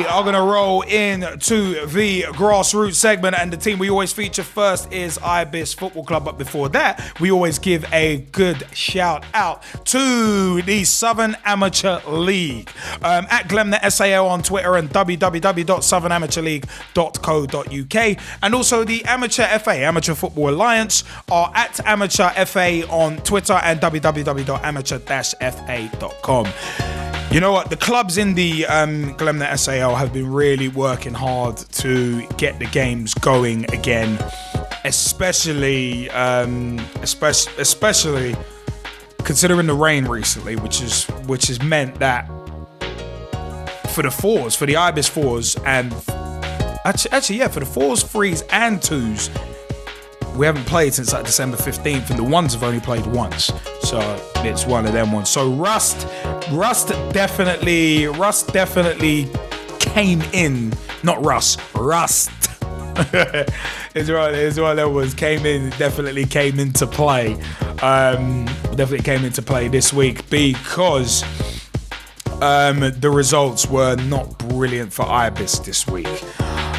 we are going to roll into the grassroots segment, and the team we always feature first is Ibis Football Club. But before that, we always give a good shout out to the Southern Amateur League at Glemnet SAL on Twitter and www.southernamateurleague.co.uk, and also the Amateur FA, Amateur Football Alliance, are at Amateur FA on Twitter and www.amateur-fa.com. You know what? The clubs in the Glemnet SAL have been really working hard to get the games going again, especially considering the rain recently, which has meant that for the fours, for the Ibis fours, and actually for the fours, threes, and twos, we haven't played since like December 15th, and the ones have only played once. So it's one of them ones. So Rust definitely came in. Not Rust. It's one of them ones. Definitely came into play. Definitely came into play this week because the results were not brilliant for Ibis this week.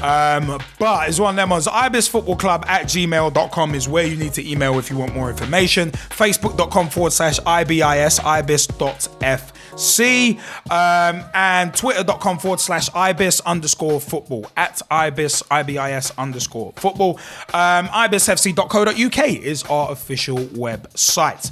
But it's one of them ones. ibisfootballclub@gmail.com is where you need to email if you want more information. Facebook.com/IBIS, ibis.fc, and Twitter.com/IBIS_football, at IBIS, IBIS_football. IbisFC.co.uk is our official website.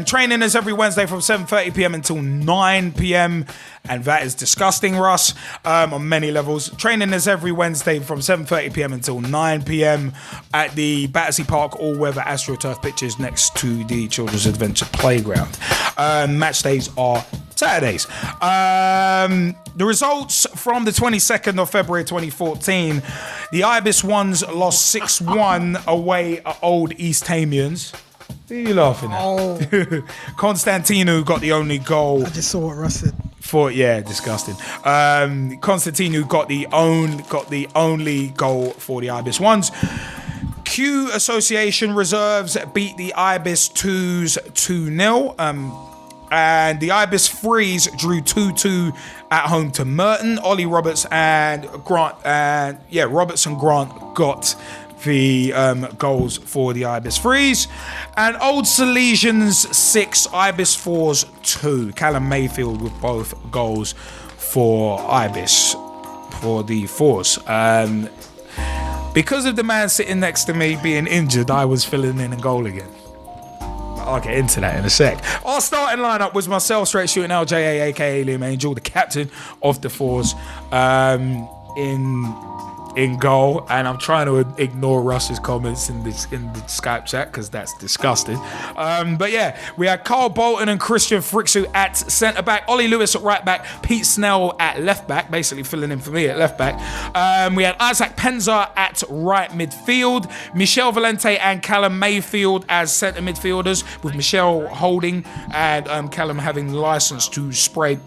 Training is every Wednesday from 7:30 p.m. until 9 p.m. And that is disgusting, Russ, on many levels. Training is every Wednesday from 7:30 p.m. until 9 p.m. at the Battersea Park all-weather AstroTurf pitches next to the Children's Adventure Playground. Match days are Saturdays. The results from the 22nd of February 2014. The Ibis ones lost 6-1 away at Old East Tamians. Who are you laughing at? Oh. Constantino got the only goal. I just saw what Russ said. Disgusting. Constantino got the only goal for the Ibis ones. Q Association Reserves beat the Ibis 2s 2-0. And the Ibis Frees drew 2-2 at home to Merton. Ollie Roberts and Grant, Roberts and Grant got the goals for the Ibis Frees. And Old Salesians 6, Ibis 4s 2. Callum Mayfield with both goals for Ibis for the 4s. Because of the man sitting next to me being injured, I was filling in a goal again. I'll get into that in a sec. Our starting lineup was myself, straight shooting LJA, aka Liam Angel, the captain of the 4s, in goal, and I'm trying to ignore Russ's comments in the Skype chat because that's disgusting. But yeah, we had Carl Bolton and Christian Frixu at centre back, Ollie Lewis at right back, Pete Snell at left back, basically filling in for me at left back. We had Isaac Penza at right midfield, Michel Valente and Callum Mayfield as centre midfielders, with Michel holding and Callum having license to spray.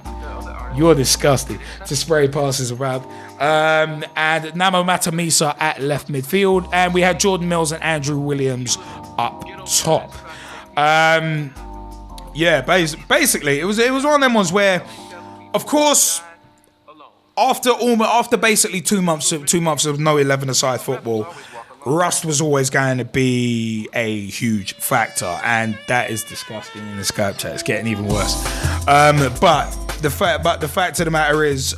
You're disgusting. To spray passes around. And Namo Matamisa at left midfield. And we had Jordan Mills and Andrew Williams up top. Basically, it was one of them ones where, of course, after basically 2 months of no 11-a-side football, rust was always going to be a huge factor, and that is disgusting in the Skype chat. It's getting even worse. But the fact of the matter is,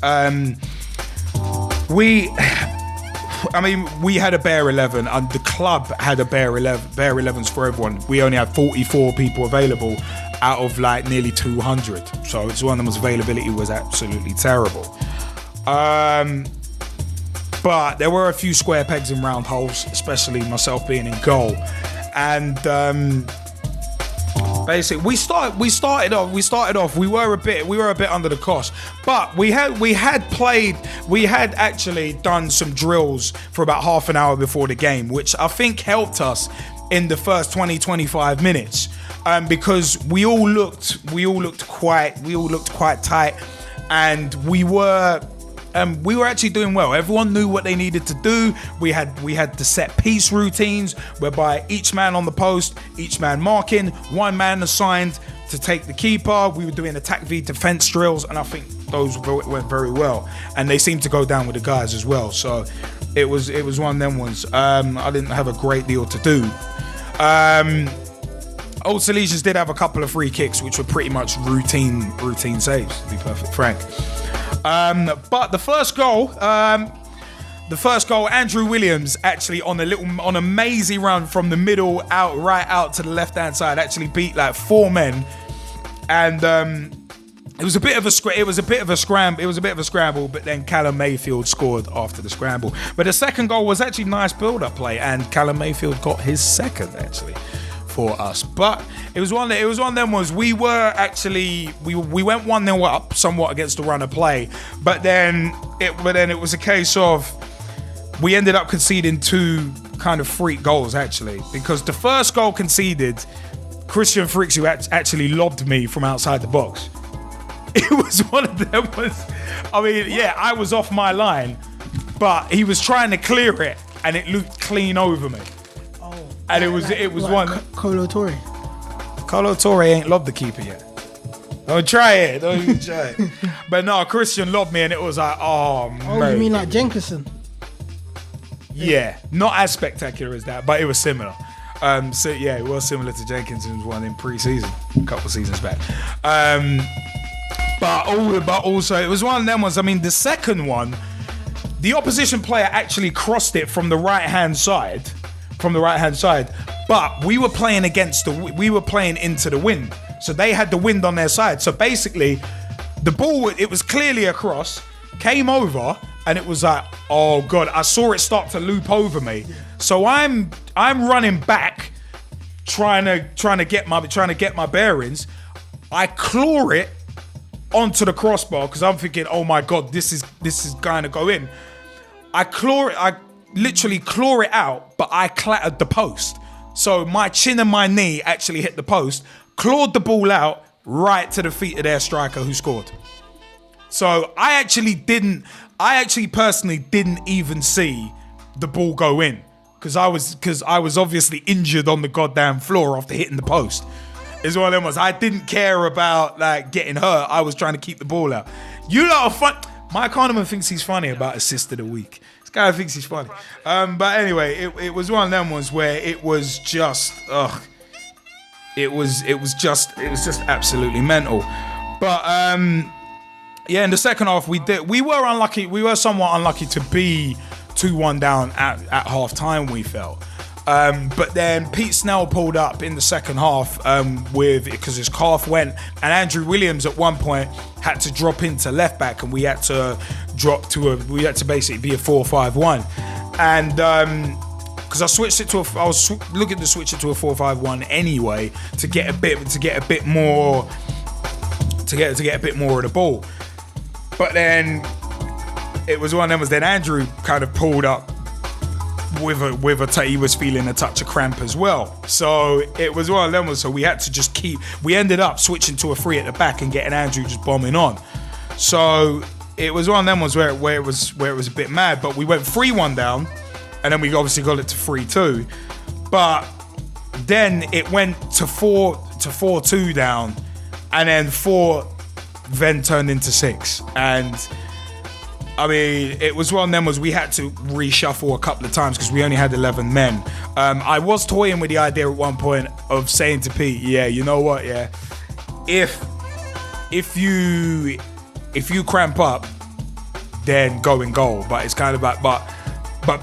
we had a bare 11, and the club had a bare 11s for everyone. We only had 44 people available out of like nearly 200. So it's one of them's availability was absolutely terrible. But there were a few square pegs in round holes, especially myself being in goal. And basically, we started off. We were a bit under the cosh, but we had actually done some drills for about half an hour before the game, which I think helped us in the first 20-25 minutes, because we all looked quite tight, and we were actually doing well. Everyone knew what they needed to do. We had the set piece routines, whereby each man on the post, each man marking, one man assigned to take the keeper. We were doing attack v defense drills, and I think those went very well. And they seemed to go down with the guys as well. So it was one of them ones. I didn't have a great deal to do. Old Salesians did have a couple of free kicks, which were pretty much routine saves, to be perfect frank. But the first goal, Andrew Williams actually on a mazy run from the middle right out to the left hand side, actually beat like 4 men, and it was a bit of a scramble. But then Callum Mayfield scored after the scramble. But the second goal was actually nice build-up play, and Callum Mayfield got his second actually for us. But it was one of them was we went 1-0 up somewhat against the run of play, but then it was a case of we ended up conceding 2 kind of freak goals actually, because the first goal conceded, Christian Fricks, who actually lobbed me from outside the box. It was one of them I was off my line, but he was trying to clear it and it looped clean over me. And it was one. Colo Torre. Colo Torre ain't lobbed the keeper yet. Don't try it. Don't even try it. But no, Christian lobbed me, and it was like, you mean like Jenkinson? Yeah, not as spectacular as that, but it was similar. It was similar to Jenkinson's one in pre-season, a couple seasons back. But also, it was one of them ones. I mean, the second one, the opposition player actually crossed it from the right-hand side. But we were playing into the wind, so they had the wind on their side. So basically, the ball, it was clearly a cross, came over, and it was like, oh god, I saw it start to loop over me. So I'm running back, trying to get my bearings. I claw it onto the crossbar because I'm thinking, oh my god, this is going to go in. I literally claw it out, but I clattered the post. So my chin and my knee actually hit the post, clawed the ball out right to the feet of their striker who scored. So I actually personally didn't even see the ball go in because I was obviously injured on the goddamn floor after hitting the post. It's one of them was I didn't care about like getting hurt. I was trying to keep the ball out. You lot are fun. Mike Kahneman thinks he's funny about assist of the week. Guy thinks he's funny. But anyway, it was one of them ones where it was just it was just absolutely mental. But in the second half we were unlucky. We were somewhat unlucky to be 2-1 down at half time, we felt. But then Pete Snell pulled up in the second half because his calf went, and Andrew Williams at one point had to drop into left back, and we had to basically be a 4-5-1, and because I was looking to switch it to a 4-5-1 anyway to get a bit more of the ball. But then it was one of them was then Andrew kind of pulled up he was feeling a touch of cramp as well. So it was one of them. So we had to we ended up switching to a 3 at the back and getting Andrew just bombing on. So it was one of them ones where it was a bit mad, but we went 3-1 down, and then we obviously got it to 3-2. But then it went to 4-2 down, and then 4 then turned into 6. And I mean, it was one of them was we had to reshuffle a couple of times because we only had 11 men. I was toying with the idea at one point of saying to Pete, yeah, you know what, yeah, if you cramp up, then go and goal. But it's kind of like, but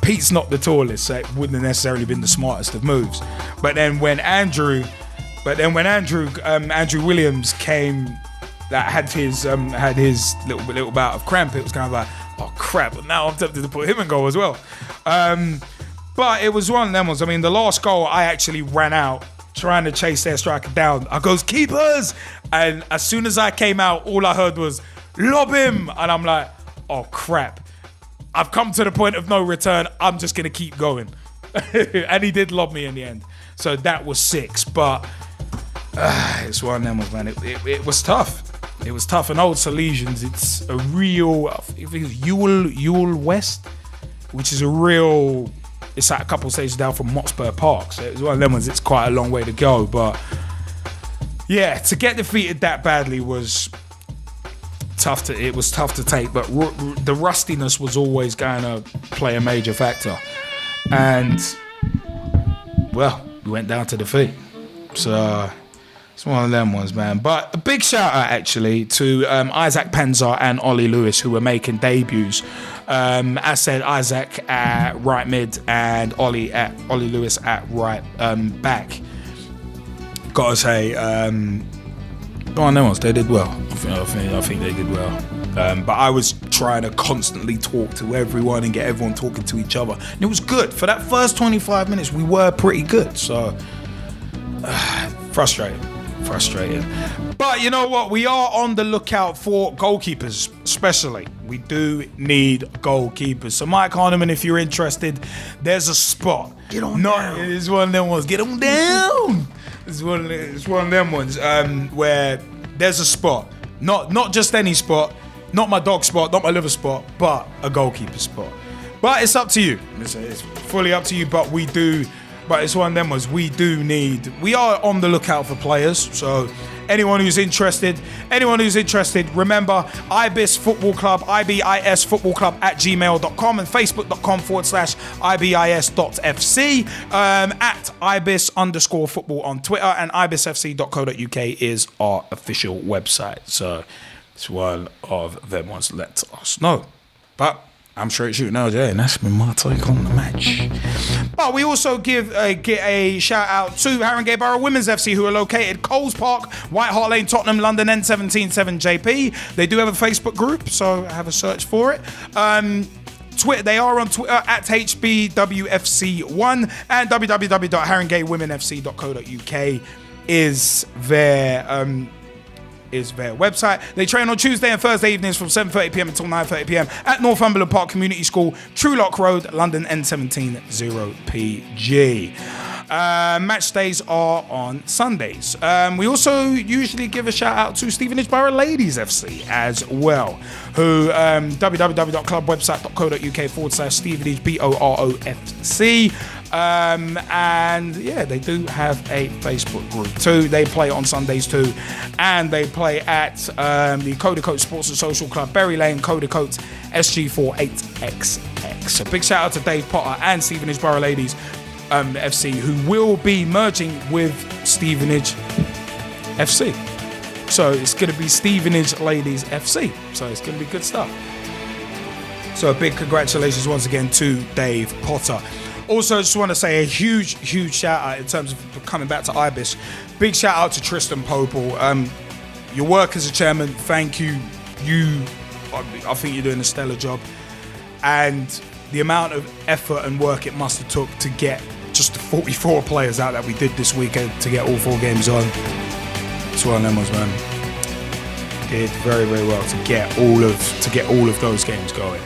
Pete's not the tallest, so it wouldn't have necessarily been the smartest of moves. But then when Andrew Williams came, that had his little bout of cramp, it was kind of like, oh crap, but now I'm tempted to put him in goal as well. But it was one of them ones. I mean, the last goal, I actually ran out trying to chase their striker down. I goes, keepers! And as soon as I came out, all I heard was, lob him! And I'm like, oh crap. I've come to the point of no return. I'm just going to keep going. And he did lob me in the end. So that was 6. But it's one of them ones, man. It was tough. It was tough. And Old Salesians, it's a real, I think it's Ewell West, which is a real, it's like a couple of stages down from Hotspur Park. So it's one of them ones, it's quite a long way to go. But yeah, to get defeated that badly was tough to take, but the rustiness was always going to play a major factor. And, well, we went down to defeat. So it's one of them ones, man. But a big shout out, actually, to Isaac Penza and Ollie Lewis, who were making debuts. As said, Isaac at right mid and Ollie Lewis at right back. Gotta say, go on, them ones, they did well. I think they did well. But I was trying to constantly talk to everyone and get everyone talking to each other. And it was good. For that first 25 minutes, we were pretty good. So, frustrating. But you know what? We are on the lookout for goalkeepers, especially. We do need goalkeepers. So, Mike Harneman, if you're interested, there's a spot. Get on down. It's one of them ones. Get on down. It's one of them ones where there's a spot. Not just any spot. Not my dog spot, not my liver spot, but a goalkeeper spot. But it's up to you. It's fully up to you, but it's one of them ones we are on the lookout for players. So anyone who's interested, remember Ibis Football Club, IBIS Football Club at gmail.com and facebook.com/IBIS.FC, at Ibis_football on Twitter, and IbisFC.co.uk is our official website. So it's one of them ones. Let us know. But I'm straight shooting LJ, and that's been my take on the match. But we also get a shout out to Haringey Borough Women's FC, who are located Coles Park, White Hart Lane, Tottenham, London N17 7JP. They do have a Facebook group, so have a search for it. Twitter, they are on Twitter at HBWFC1, and www.haringeywomenfc.co.uk is their website. They train on Tuesday and Thursday evenings from 7:30pm until 9:30pm at Northumberland Park Community School, Truelock Road, London N17 0PG. Match days are on Sundays. We also usually give a shout out to Stevenage Borough Ladies FC as well, who www.clubwebsite.co.uk/Stevenage BOROFC. And yeah, they do have a Facebook group too. They play on Sundays too, and they play at the Codecote Sports and Social Club, Berry Lane, Codecote SG48XX. So big shout out to Dave Potter and Stevenage Borough Ladies FC, who will be merging with Stevenage FC. So it's going to be Stevenage Ladies FC. So it's going to be good stuff. So a big congratulations once again to Dave Potter. Also, just want to say a huge shout out in terms of coming back to Ibis. Big shout out to Tristan Popel. Your work as a chairman, thank you. I think you're doing a stellar job. And the amount of effort and work it must have took to get just the 44 players out that we did this weekend to get all 4 games on. It's one of them ones, man. Did very, very well to get all of those games going.